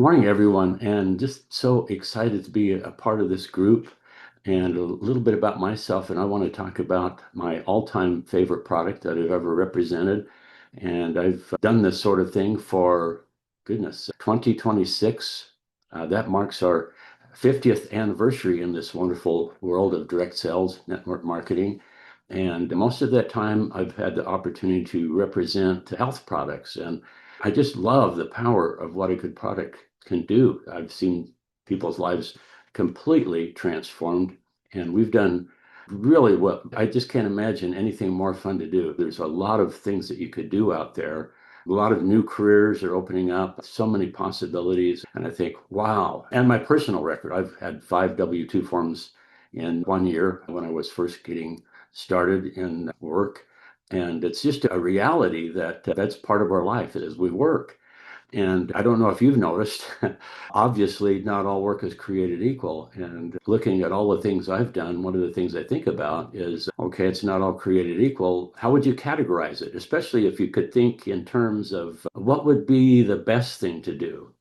Morning, everyone, and just so excited to be a part of this group and a little bit about myself. And I want to talk about my all-time favorite product that I've ever represented. And I've done this sort of thing for, goodness, 2026. That marks our 50th anniversary in this wonderful world of direct sales, network marketing. And most of that time, I've had the opportunity to represent health products. And I just love the power of what a good product can do. I've seen people's lives completely transformed, and we've done really what I just can't imagine anything more fun to do. There's a lot of things that you could do out there. A lot of new careers are opening up, so many possibilities. And I think, wow. And my personal record, I've had 5 W-2 forms in 1 year when I was first getting started in work. And it's just a reality that that's part of our life as we work. And I don't know if you've noticed, obviously, not all work is created equal. And looking at all the things I've done, one of the things I think about is, okay, it's not all created equal. How would you categorize it? Especially if you could think in terms of what would be the best thing to do?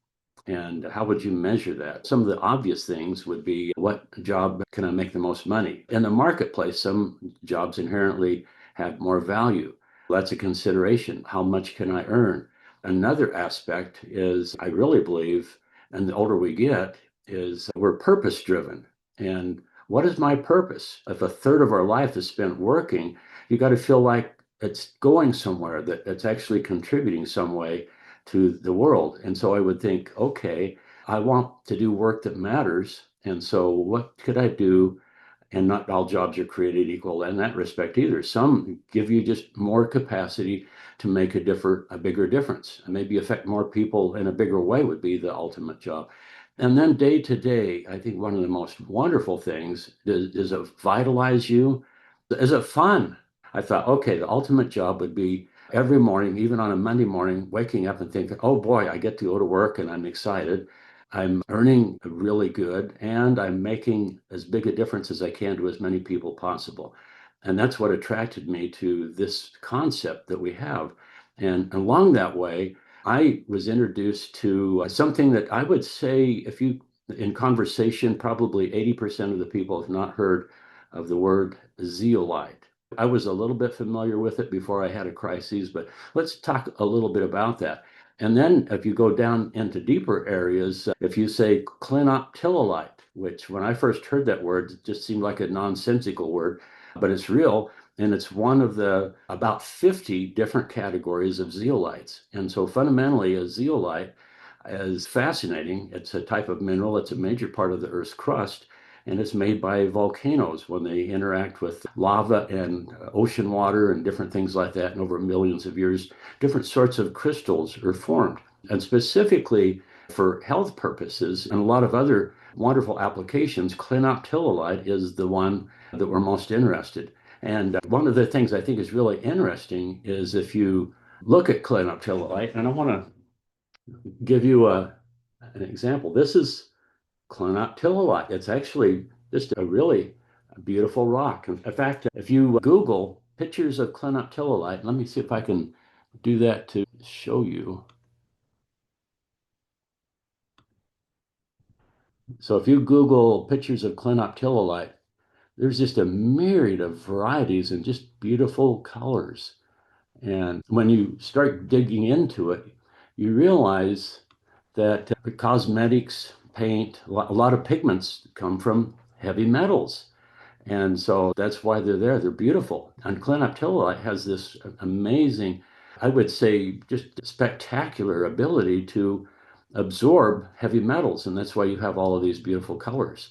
And how would you measure that? Some of the obvious things would be what job can I make the most money? In the marketplace, some jobs inherently have more value. That's a consideration. How much can I earn? Another aspect is I really believe, and the older we get, is we're purpose driven. And what is my purpose? If a third of our life is spent working, you got to feel like it's going somewhere, that it's actually contributing some way to the world. And so I would think, okay, I want to do work that matters. And so what could I do? And not all jobs are created equal in that respect either. Some give you just more capacity to make a bigger difference, and maybe affect more people in a bigger way would be the ultimate job. And then day to day, I think one of the most wonderful things is it vitalize you? Is it fun? I thought, okay, the ultimate job would be every morning, even on a Monday morning, waking up and thinking, oh boy, I get to go to work and I'm excited. I'm earning really good and I'm making as big a difference as I can to as many people possible. And that's what attracted me to this concept that we have. And along that way, I was introduced to something that I would say, if you, in conversation, probably 80% of the people have not heard of the word zeolite. I was a little bit familiar with it before I had a crisis, but let's talk a little bit about that. And then if you go down into deeper areas, if you say clinoptilolite, which when I first heard that word, it just seemed like a nonsensical word, but it's real. And it's one of the about 50 different categories of zeolites. And so fundamentally, a zeolite is fascinating. It's a type of mineral. It's a major part of the Earth's crust. And it's made by volcanoes when they interact with lava and ocean water and different things like that. And over millions of years, different sorts of crystals are formed. And specifically for health purposes and a lot of other wonderful applications, clinoptilolite is the one that we're most interested. And one of the things I think is really interesting is if you look at clinoptilolite, and I want to give you an example. This is clinoptilolite. It's actually just a really beautiful rock. In fact, if you Google pictures of clinoptilolite, let me see if I can do that to show you. So if you Google pictures of clinoptilolite, there's just a myriad of varieties and just beautiful colors. And when you start digging into it, you realize that cosmetics, paint, a lot of pigments come from heavy metals. And so that's why they're there. They're beautiful. And clinoptilolite has this amazing, I would say, just spectacular ability to absorb heavy metals. And that's why you have all of these beautiful colors.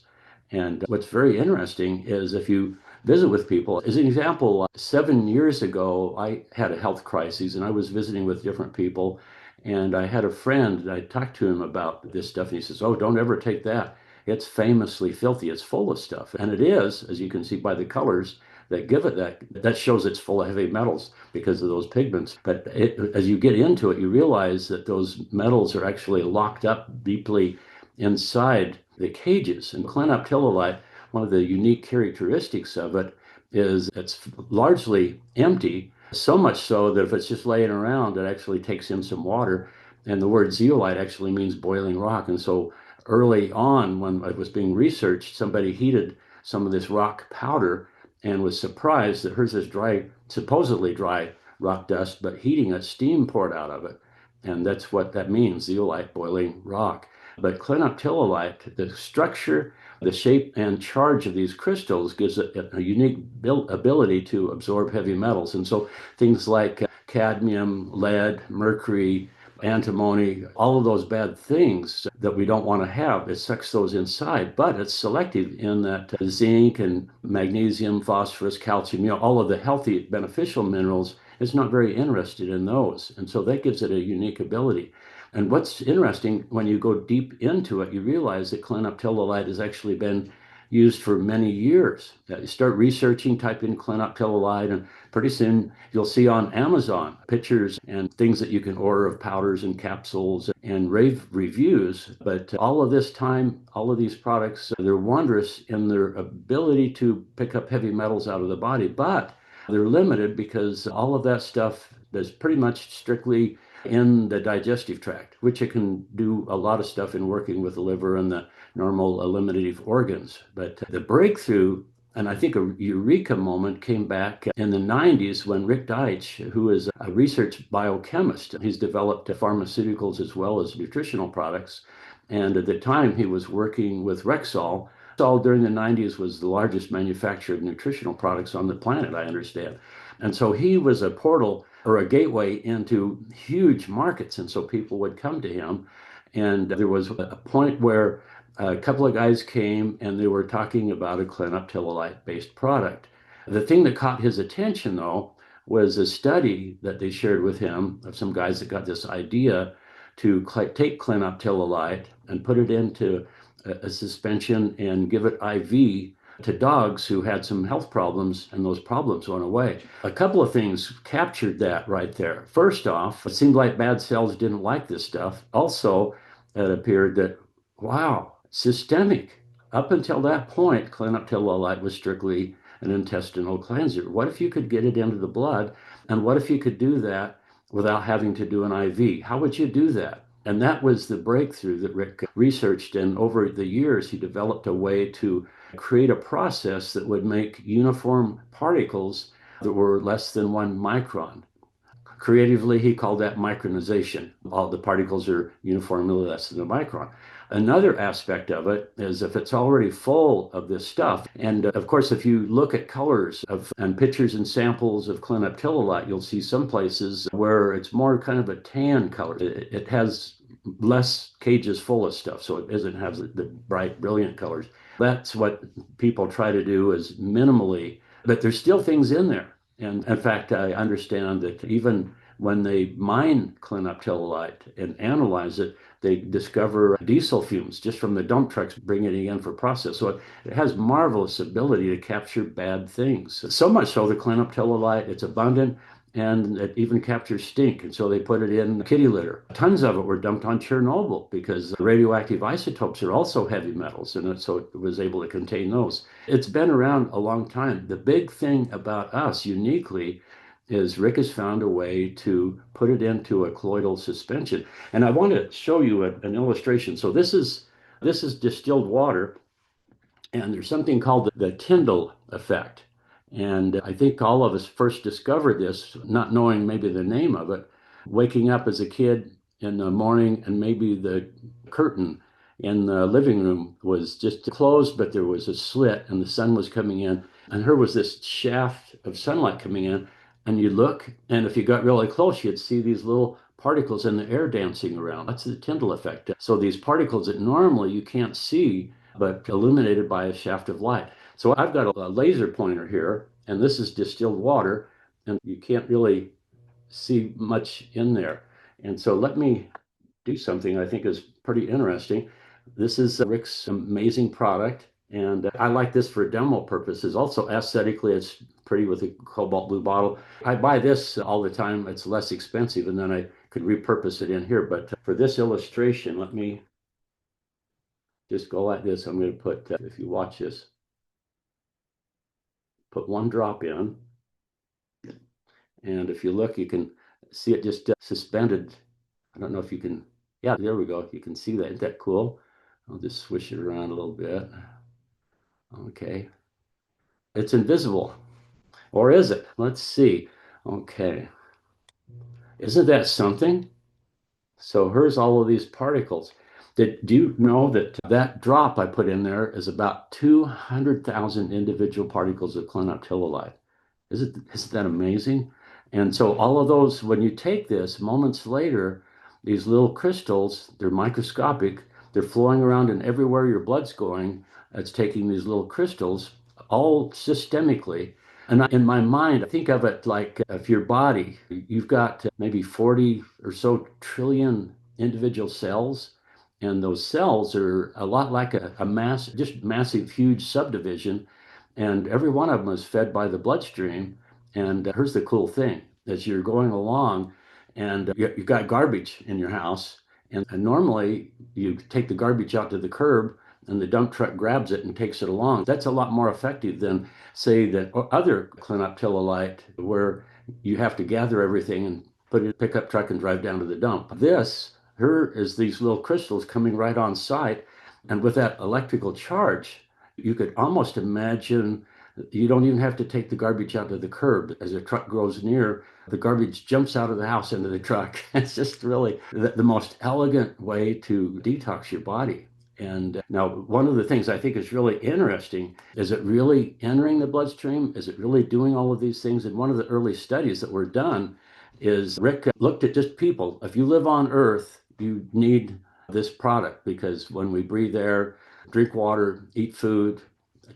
And what's very interesting is if you visit with people, as an example, 7 years ago, I had a health crisis and I was visiting with different people. And I had a friend, I talked to him about this stuff, and he says, oh, don't ever take that. It's famously filthy. It's full of stuff. And it is, as you can see by the colors that give it that shows it's full of heavy metals because of those pigments. But as you get into it, you realize that those metals are actually locked up deeply inside the cages. And clinoptilolite, one of the unique characteristics of it is it's largely empty, so much so that if it's just laying around, it actually takes in some water. And the word zeolite actually means boiling rock. And so early on, when it was being researched, somebody heated some of this rock powder and was surprised that hers is dry, supposedly dry rock dust, but heating it, steam poured out of it. And that's what that means, zeolite, boiling rock. But clinoptilolite, the structure, the shape and charge of these crystals gives it a unique ability to absorb heavy metals. And so things like cadmium, lead, mercury, antimony, all of those bad things that we don't want to have, it sucks those inside, but it's selective in that zinc and magnesium, phosphorus, calcium, all of the healthy beneficial minerals, it's not very interested in those. And so that gives it a unique ability. And what's interesting, when you go deep into it, you realize that clinoptilolite has actually been used for many years. You start researching, type in clinoptilolite, and pretty soon you'll see on Amazon pictures and things that you can order of powders and capsules and rave reviews. But all of this time, all of these products, they're wondrous in their ability to pick up heavy metals out of the body, but they're limited because all of that stuff is pretty much strictly in the digestive tract, which it can do a lot of stuff in working with the liver and the normal eliminative organs. But the breakthrough, and I think a eureka moment, came back in the 90s when Rick Deitch, who is a research biochemist, he's developed pharmaceuticals as well as nutritional products. And at the time, he was working with Rexall. Rexall during the 90s was the largest manufacturer of nutritional products on the planet, I understand. And so he was a portal or a gateway into huge markets. And so people would come to him. And there was a point where a couple of guys came and they were talking about a clinoptilolite based product. The thing that caught his attention, though, was a study that they shared with him of some guys that got this idea to take clinoptilolite and put it into a suspension and give it IV to dogs who had some health problems, and those problems went away. A couple of things captured that right there. First off, it seemed like bad cells didn't like this stuff. Also, it appeared that, wow, systemic. Up until that point, clinoptilolite was strictly an intestinal cleanser. What if you could get it into the blood? And what if you could do that without having to do an IV? How would you do that? And that was the breakthrough that Rick researched. And over the years, he developed a way to create a process that would make uniform particles that were less than 1 micron. Creatively, he called that micronization. All the particles are uniformly less than a micron. Another aspect of it is if it's already full of this stuff, and of course, if you look at colors of and pictures and samples of clinoptilolite, you'll see some places where it's more kind of a tan color. It has less cages full of stuff, so it doesn't have the bright, brilliant colors. That's what people try to do is minimally, but there's still things in there. And in fact, I understand that even when they mine clinoptilolite and analyze it, they discover diesel fumes just from the dump trucks bringing it in for process. So it has marvelous ability to capture bad things. So much so the clinoptilolite, it's abundant and it even captures stink. And so they put it in kitty litter. Tons of it were dumped on Chernobyl because radioactive isotopes are also heavy metals. And so it was able to contain those. It's been around a long time. The big thing about us uniquely is Rick has found a way to put it into a colloidal suspension. And I want to show you an illustration. So this is distilled water, and there's something called the Tyndall effect. And I think all of us first discovered this, not knowing maybe the name of it, waking up as a kid in the morning and maybe the curtain in the living room was just closed, but there was a slit and the sun was coming in. And here was this shaft of sunlight coming in. And you look, and if you got really close, you'd see these little particles in the air dancing around. That's the Tyndall effect. So these particles that normally you can't see, but illuminated by a shaft of light. So I've got a laser pointer here, and this is distilled water, and you can't really see much in there. And so let me do something I think is pretty interesting. This is Rick's amazing product, and I like this for demo purposes. Also, aesthetically, it's pretty with a cobalt blue bottle. I buy this all the time. It's less expensive, and then I could repurpose it in here. But for this illustration, let me just go like this. I'm going to put, if you watch this, put one drop in. And if you look, you can see it just suspended I don't know if you can, yeah, there we go. You can see that. Isn't that cool? I'll just swish it around a little bit. Okay. It's invisible. Or is it? Let's see. Okay. Isn't that something? So here's all of these particles. Do you know that that drop I put in there is about 200,000 individual particles of clinoptilolite? Isn't that amazing? And so all of those, when you take this, moments later, these little crystals, they're microscopic, they're flowing around and everywhere your blood's going, it's taking these little crystals all systemically. And in my mind, I think of it like if your body, you've got maybe 40 or so trillion individual cells, and those cells are a lot like a mass, just massive, huge subdivision, and every one of them is fed by the bloodstream. And here's the cool thing: as you're going along, and you've got garbage in your house, and normally you take the garbage out to the curb, and the dump truck grabs it and takes it along. That's a lot more effective than, say, that other clinoptilolite, where you have to gather everything and put it in a pickup truck and drive down to the dump. This, here is these little crystals coming right on site, and with that electrical charge, you could almost imagine you don't even have to take the garbage out to the curb. As a truck grows near, the garbage jumps out of the house into the truck. It's just really the most elegant way to detox your body. And now, one of the things I think is really interesting is it really entering the bloodstream? Is it really doing all of these things? And one of the early studies that were done is Rick looked at just people. If you live on Earth, you need this product because when we breathe air, drink water, eat food,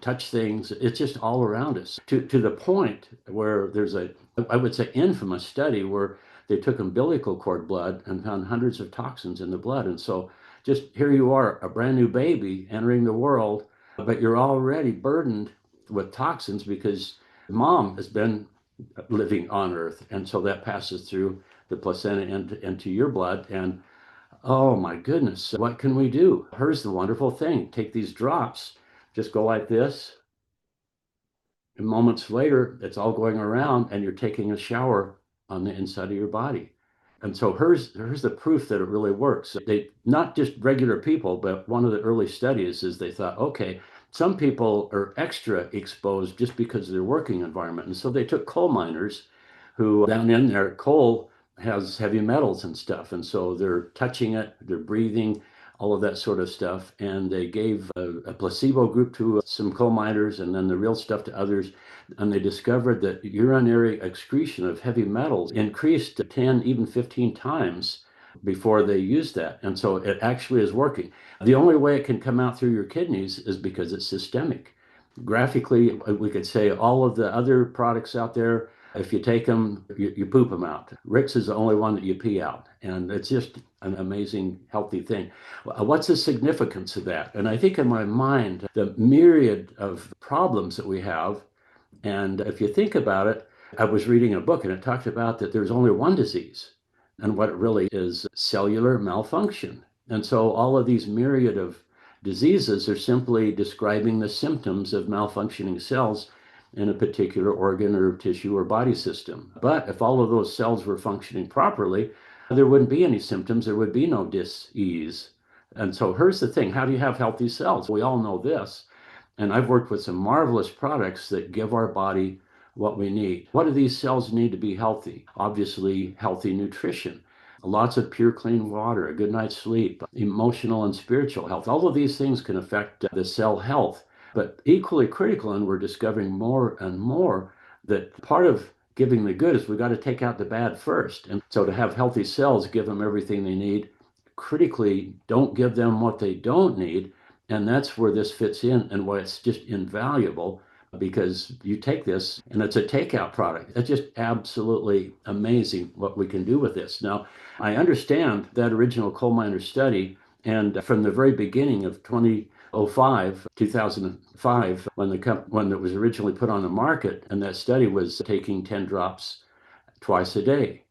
touch things, it's just all around us to the point where there's a, I would say, infamous study where they took umbilical cord blood and found hundreds of toxins in the blood. And so just here you are, a brand new baby entering the world, but you're already burdened with toxins because mom has been living on Earth. And so that passes through the placenta into your blood. And oh my goodness, what can we do? Here's the wonderful thing: take these drops, just go like this, and moments later, it's all going around, and you're taking a shower on the inside of your body. And so here's the proof that it really works. They, not just regular people, but one of the early studies is they thought, okay, some people are extra exposed just because of their working environment. And so they took coal miners who down in there, coal has heavy metals and stuff. And so they're touching it, they're breathing, all of that sort of stuff. And they gave a placebo group to some coal miners and then the real stuff to others. And they discovered that urinary excretion of heavy metals increased 10, even 15 times before they used that. And so it actually is working. The only way it can come out through your kidneys is because it's systemic. Graphically, we could say all of the other products out there, if you take them, you poop them out. Rick's is the only one that you pee out. And it's just an amazing, healthy thing. What's the significance of that? And I think in my mind, the myriad of problems that we have, and if you think about it, I was reading a book and it talked about that there's only one disease, and what it really is cellular malfunction. And so all of these myriad of diseases are simply describing the symptoms of malfunctioning cells in a particular organ or tissue or body system. But if all of those cells were functioning properly, there wouldn't be any symptoms, there would be no dis-ease. And so here's the thing: how do you have healthy cells? We all know this. And I've worked with some marvelous products that give our body what we need. What do these cells need to be healthy? Obviously, healthy nutrition, lots of pure, clean water, a good night's sleep, emotional and spiritual health. All of these things can affect the cell health. But equally critical, and we're discovering more and more, that part of giving the good is we got to take out the bad first. And so to have healthy cells, give them everything they need. Critically, don't give them what they don't need. And that's where this fits in and why it's just invaluable, because you take this and it's a takeout product. It's just absolutely amazing what we can do with this. Now, I understand that original coal miner study, and from the very beginning of 2005, when it was originally put on the market, and that study was taking 10 drops twice a day.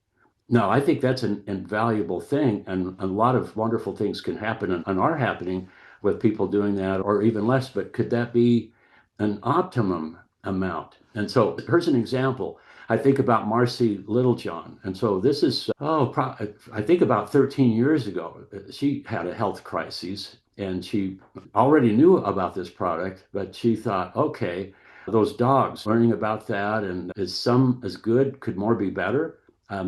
No, I think that's an invaluable thing, and a lot of wonderful things can happen and are happening with people doing that, or even less. But could that be an optimum amount? And so here's an example. I think about Marcy Littlejohn. And so this is, I think about 13 years ago, she had a health crisis and she already knew about this product, but she thought, okay, those dogs, learning about that, and is some as good, could more be better?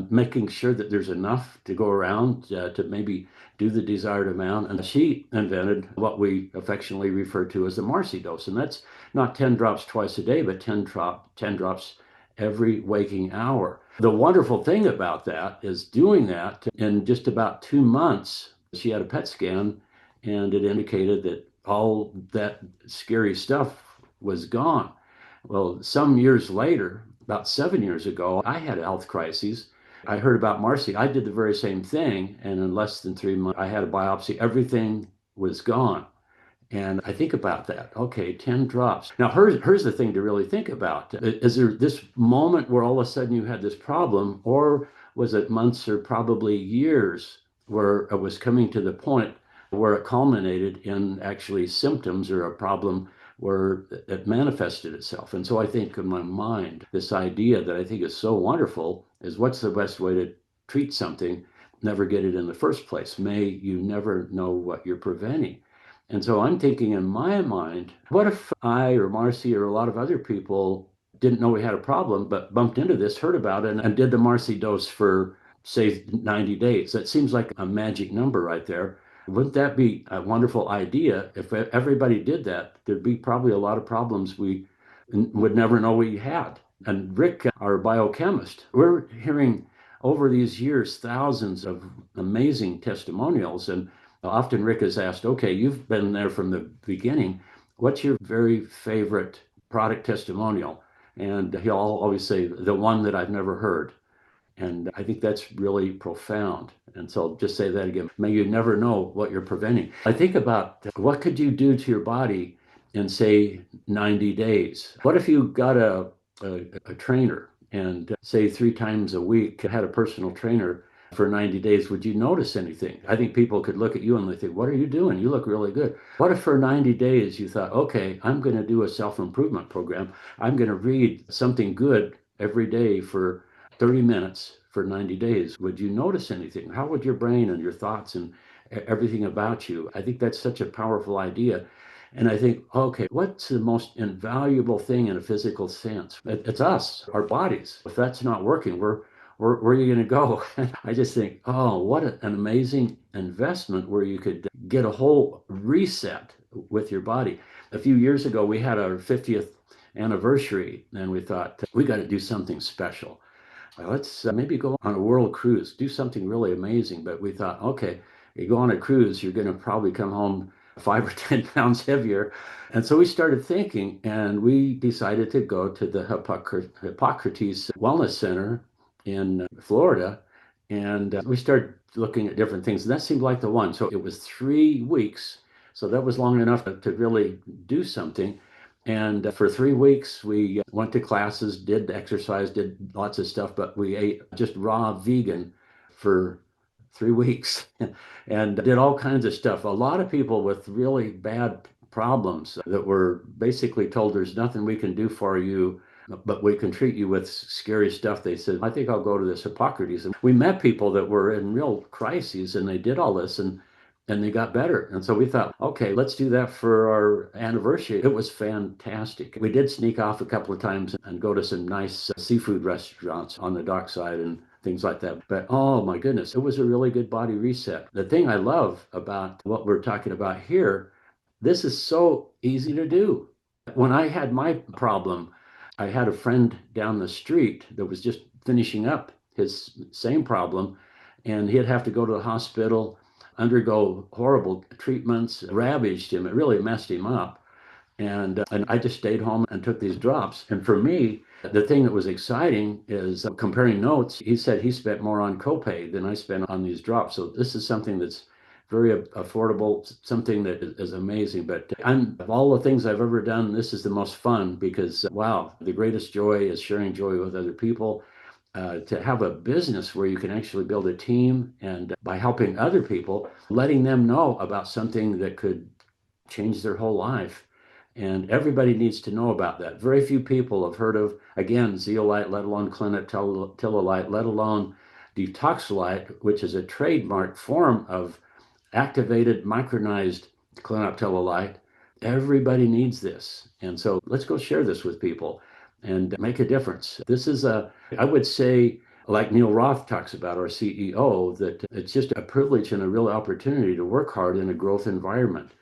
Making sure that there's enough to go around to maybe do the desired amount. And she invented what we affectionately refer to as the Marcy dose. And that's not 10 drops twice a day, but 10 drops every waking hour. The wonderful thing about that is doing that in just about 2 months. She had a PET scan and it indicated that all that scary stuff was gone. Well, some years later, about 7 years ago, I had a health crisis. I heard about Marcy. I did the very same thing. And in less than 3 months, I had a biopsy. Everything was gone. And I think about that. Okay, 10 drops. Now, here's the thing to really think about. Is there this moment where all of a sudden you had this problem, or was it months or probably years where it was coming to the point where it culminated in actually symptoms or a problem where it manifested itself? And so I think in my mind, this idea that I think is so wonderful is, what's the best way to treat something? Never get it in the first place. May you never know what you're preventing. And so I'm thinking in my mind, what if I or Marcy or a lot of other people didn't know we had a problem, but bumped into this, heard about it, and did the Marcy dose for, say, 90 days? That seems like a magic number right there. Wouldn't that be a wonderful idea? If everybody did that, there'd be probably a lot of problems we would never know we had. And Rick, our biochemist, we're hearing over these years thousands of amazing testimonials. And often Rick is asked, okay, you've been there from the beginning. What's your very favorite product testimonial? And he'll always say, the one that I've never heard. And I think that's really profound. And so I'll just say that again. May you never know what you're preventing. I think about, what could you do to your body in, say, 90 days? What if you got a trainer and, say, 3 times a week had a personal trainer for 90 days? Would you notice anything? I think people could look at you and they think, what are you doing? You look really good. What if for 90 days you thought, okay, I'm going to do a self-improvement program. I'm going to read something good every day for 30 minutes for 90 days. Would you notice anything? How would your brain and your thoughts and everything about you? I think that's such a powerful idea. And I think, okay, what's the most invaluable thing in a physical sense? It's us, our bodies. If that's not working, where are you going to go? I just think, oh, what an amazing investment where you could get a whole reset with your body. A few years ago, we had our 50th anniversary, and we thought, we got to do something special. Let's maybe go on a world cruise, do something really amazing. But we thought, okay, you go on a cruise, you're going to probably come home 5 or 10 pounds heavier. And so we started thinking, and we decided to go to the Hippocrates Wellness Center in Florida. And we started looking at different things. And that seemed like the one. So it was 3 weeks. So that was long enough to really do something. And for 3 weeks, we went to classes, did exercise, did lots of stuff, but we ate just raw vegan for 3 weeks and did all kinds of stuff. A lot of people with really bad problems that were basically told, there's nothing we can do for you, but we can treat you with scary stuff. They said, I think I'll go to this Hippocrates. And we met people that were in real crises, and they did all this and they got better. And so we thought, okay, let's do that for our anniversary. It was fantastic. We did sneak off a couple of times and go to some nice seafood restaurants on the dockside and things like that. But oh my goodness, it was a really good body reset. The thing I love about what we're talking about here, this is so easy to do. When I had my problem, I had a friend down the street that was just finishing up his same problem, and he'd have to go to the hospital, undergo horrible treatments, ravaged him. It really messed him up. And I just stayed home and took these drops. And for me, the thing that was exciting is comparing notes. He said he spent more on copay than I spent on these drops. So this is something that's very affordable, something that is amazing. But of all the things I've ever done, this is the most fun because, wow, the greatest joy is sharing joy with other people. To have a business where you can actually build a team, and by helping other people, letting them know about something that could change their whole life. And everybody needs to know about that. Very few people have heard of, again, zeolite, let alone clinotillolite, let alone detoxolite, which is a trademark form of activated micronized clinoptilolite. Everybody needs this. And so let's go share this with people and make a difference. This is I would say, like Neil Roth talks about, our CEO, that it's just a privilege and a real opportunity to work hard in a growth environment.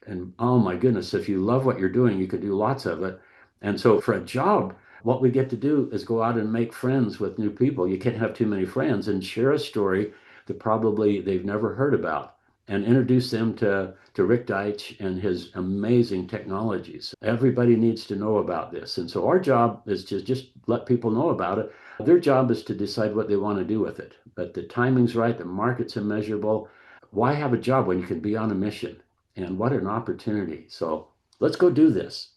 And oh my goodness, if you love what you're doing, you can do lots of it. And so for a job, what we get to do is go out and make friends with new people. You can't have too many friends, and share a story that probably they've never heard about and introduce them to Rick Deitch and his amazing technologies. Everybody needs to know about this. And so our job is to just let people know about it. Their job is to decide what they want to do with it. But the timing's right, the market's immeasurable. Why have a job when you can be on a mission? And what an opportunity. So let's go do this.